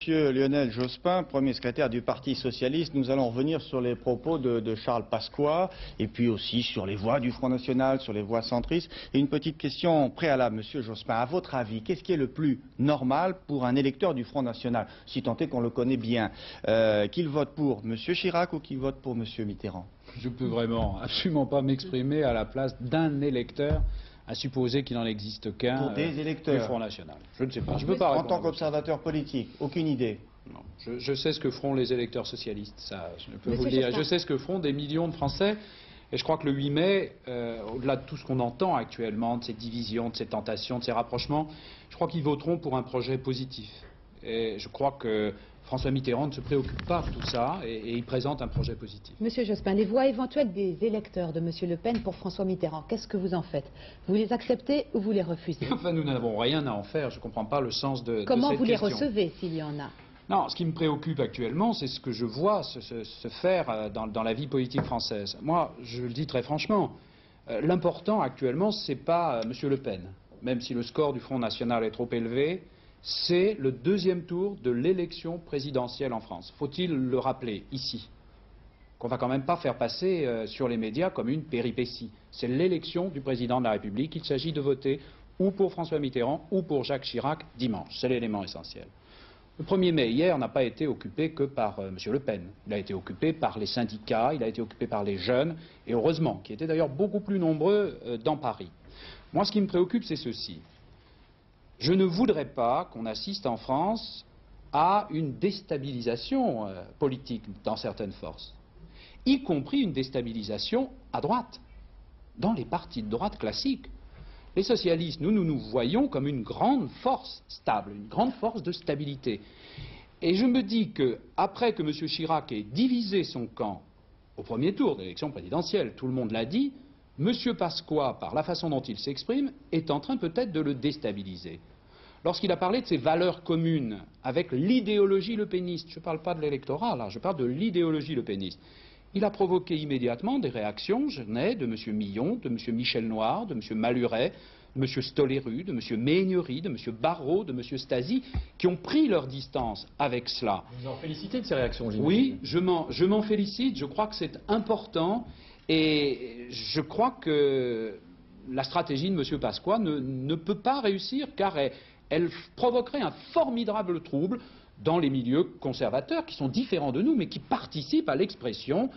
Monsieur Lionel Jospin, premier secrétaire du Parti socialiste, nous allons revenir sur les propos de Charles Pasqua et puis aussi sur les voix du Front National, sur les voix centristes. Et une petite question préalable, Monsieur Jospin, à votre avis, qu'est-ce qui est le plus normal pour un électeur du Front National, si tant est qu'on le connaît bien, qu'il vote pour Monsieur Chirac ou qu'il vote pour Monsieur Mitterrand? Je peux vraiment absolument pas m'exprimer à la place d'un électeur, à supposer qu'il n'en existe qu'un du Front National. Je ne sais pas. Je peux pas en tant qu'observateur politique, aucune idée? Non. Je sais ce que feront les électeurs socialistes, ça je peux vous le dire. Je sais ce que feront des millions de Français. Et je crois que le 8 mai, au-delà de tout ce qu'on entend actuellement, de ces divisions, de ces tentations, de ces rapprochements, je crois qu'ils voteront pour un projet positif. Et je crois que François Mitterrand ne se préoccupe pas de tout ça et il présente un projet positif. Monsieur Jospin, les voix éventuelles des électeurs de Monsieur Le Pen pour François Mitterrand, qu'est-ce que vous en faites? Vous les acceptez ou vous les refusez? Enfin, nous n'avons rien à en faire. Je ne comprends pas le sens de cette question. Comment vous les recevez s'il y en a? Non, ce qui me préoccupe actuellement, c'est ce que je vois se faire dans la vie politique française. Moi, je le dis très franchement, l'important actuellement, ce n'est pas M. Le Pen, même si le score du Front National est trop élevé. C'est le deuxième tour de l'élection présidentielle en France. Faut-il le rappeler ici? Qu'on ne va quand même pas faire passer sur les médias comme une péripétie. C'est l'élection du président de la République. Il s'agit de voter ou pour François Mitterrand ou pour Jacques Chirac dimanche. C'est l'élément essentiel. Le 1er mai, hier, n'a pas été occupé que par M. Le Pen. Il a été occupé par les syndicats, il a été occupé par les jeunes, et heureusement, qui étaient d'ailleurs beaucoup plus nombreux dans Paris. Moi, ce qui me préoccupe, c'est ceci. Je ne voudrais pas qu'on assiste en France à une déstabilisation politique dans certaines forces, y compris une déstabilisation à droite, dans les partis de droite classiques. Les socialistes, nous nous voyons comme une grande force stable, une grande force de stabilité. Et je me dis qu'après que M. Chirac ait divisé son camp au premier tour de l'élection présidentielle, tout le monde l'a dit, M. Pasqua, par la façon dont il s'exprime, est en train peut-être de le déstabiliser. Lorsqu'il a parlé de ses valeurs communes avec l'idéologie lepéniste, je ne parle pas de l'électorat là, je parle de l'idéologie lepéniste, il a provoqué immédiatement des réactions, je n'ai de M. Millon, de M. Michel Noir, de M. Maluret, de M. Stoléru, de M. Méhaignerie, de M. Barrot, de M. Stasi, qui ont pris leur distance avec cela. Vous en félicitez de ces réactions, j'imagine. Oui, je m'en félicite, je crois que c'est important et je crois que la stratégie de M. Pasqua ne peut pas réussir car elle provoquerait un formidable trouble dans les milieux conservateurs qui sont différents de nous mais qui participent à l'expression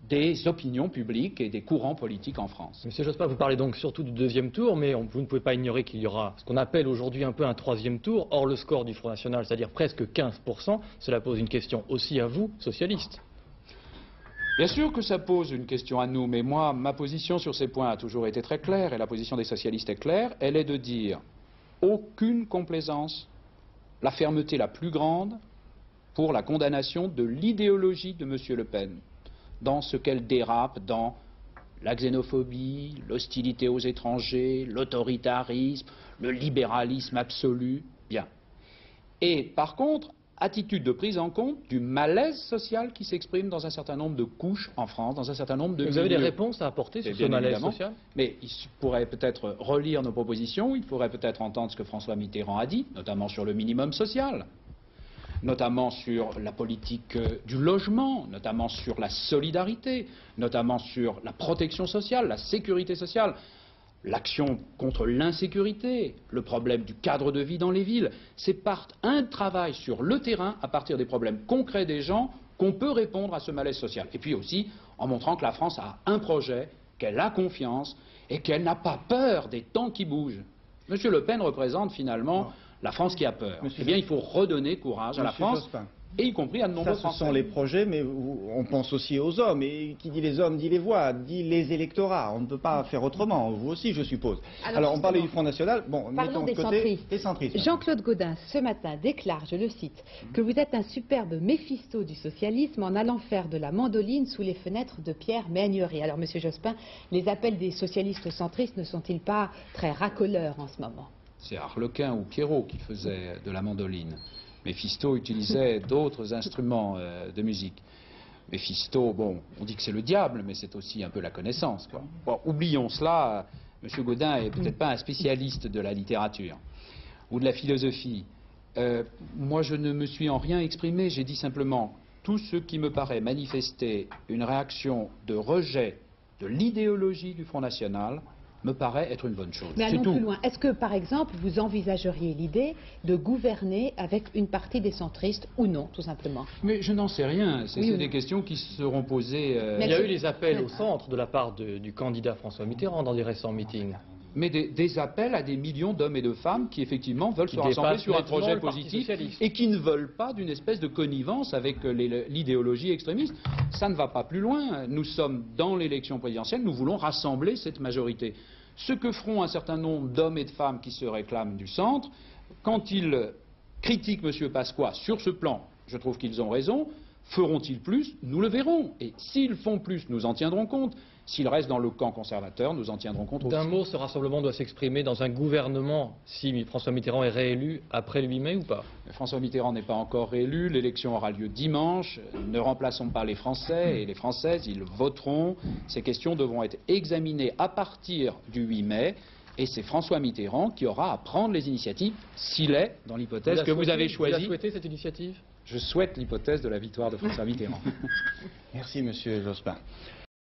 des opinions publiques et des courants politiques en France. Monsieur Jospin, vous parlez donc surtout du deuxième tour, mais vous ne pouvez pas ignorer qu'il y aura ce qu'on appelle aujourd'hui un peu un troisième tour. Or, le score du Front National, c'est-à-dire presque 15%, cela pose une question aussi à vous, socialistes. Bien sûr que ça pose une question à nous, mais moi, ma position sur ces points a toujours été très claire, et la position des socialistes est claire, elle est de dire aucune complaisance, la fermeté la plus grande pour la condamnation de l'idéologie de M. Le Pen, dans ce qu'elle dérape dans la xénophobie, l'hostilité aux étrangers, l'autoritarisme, le libéralisme absolu. Bien. Et par contre, attitude de prise en compte du malaise social qui s'exprime dans un certain nombre de couches en France, dans un certain nombre de milieux. Vous avez des réponses à apporter sur ce malaise social? Mais il pourrait peut-être relire nos propositions, il pourrait peut-être entendre ce que François Mitterrand a dit, notamment sur le minimum social, notamment sur la politique du logement, notamment sur la solidarité, notamment sur la protection sociale, la sécurité sociale, l'action contre l'insécurité, le problème du cadre de vie dans les villes. C'est par un travail sur le terrain, à partir des problèmes concrets des gens, qu'on peut répondre à ce malaise social. Et puis aussi en montrant que la France a un projet, qu'elle a confiance et qu'elle n'a pas peur des temps qui bougent. M. Le Pen représente finalement la France qui a peur. Eh bien, il faut redonner courage à la France, et y compris à de nombreux Français. Ce sont les projets, mais on pense aussi aux hommes. Et qui dit les hommes, dit les voix, dit les électorats. On ne peut pas faire autrement. Vous aussi, je suppose. Alors on parlait du Front National. Bon, parlons des centristes. Jean-Claude Gaudin, ce matin, déclare, je le cite, que vous êtes un superbe Méphisto du socialisme en allant faire de la mandoline sous les fenêtres de Pierre Méhaignerie. Alors, Monsieur Jospin, les appels des socialistes centristes ne sont-ils pas très racoleurs en ce moment? C'est Arlequin ou Pierrot qui faisait de la mandoline. Méphisto utilisait d'autres instruments de musique. Méphisto, bon, on dit que c'est le diable, mais c'est aussi un peu la connaissance, quoi. Bon, oublions cela, M. Gaudin est peut-être pas un spécialiste de la littérature ou de la philosophie. Moi, je ne me suis en rien exprimé. J'ai dit simplement tout ce qui me paraît manifester une réaction de rejet de l'idéologie du Front National me paraît être une bonne chose. Mais allons plus loin. Est-ce que, par exemple, vous envisageriez l'idée de gouverner avec une partie des centristes ou non, tout simplement? Mais je n'en sais rien. C'est des questions qui seront posées. Il y a eu les appels au centre de la part du candidat François Mitterrand dans des récents meetings. Mais des appels à des millions d'hommes et de femmes qui effectivement veulent se rassembler sur un projet positif et qui ne veulent pas d'une espèce de connivence avec l'idéologie extrémiste. Ça ne va pas plus loin. Nous sommes dans l'élection présidentielle, nous voulons rassembler cette majorité. Ce que feront un certain nombre d'hommes et de femmes qui se réclament du centre, quand ils critiquent M. Pasqua sur ce plan, je trouve qu'ils ont raison. Feront-ils plus? Nous le verrons. Et s'ils font plus, nous en tiendrons compte. S'ils restent dans le camp conservateur, nous en tiendrons compte aussi. D'un mot, ce rassemblement doit s'exprimer dans un gouvernement si François Mitterrand est réélu après le 8 mai ou pas? François Mitterrand n'est pas encore réélu. L'élection aura lieu dimanche. Ne remplaçons pas les Français et les Françaises. Ils voteront. Ces questions devront être examinées à partir du 8 mai. Et c'est François Mitterrand qui aura à prendre les initiatives s'il est dans l'hypothèse que vous avez choisie. Vous souhaitez cette initiative? Je souhaite l'hypothèse de la victoire de François Mitterrand. Merci, Monsieur Jospin.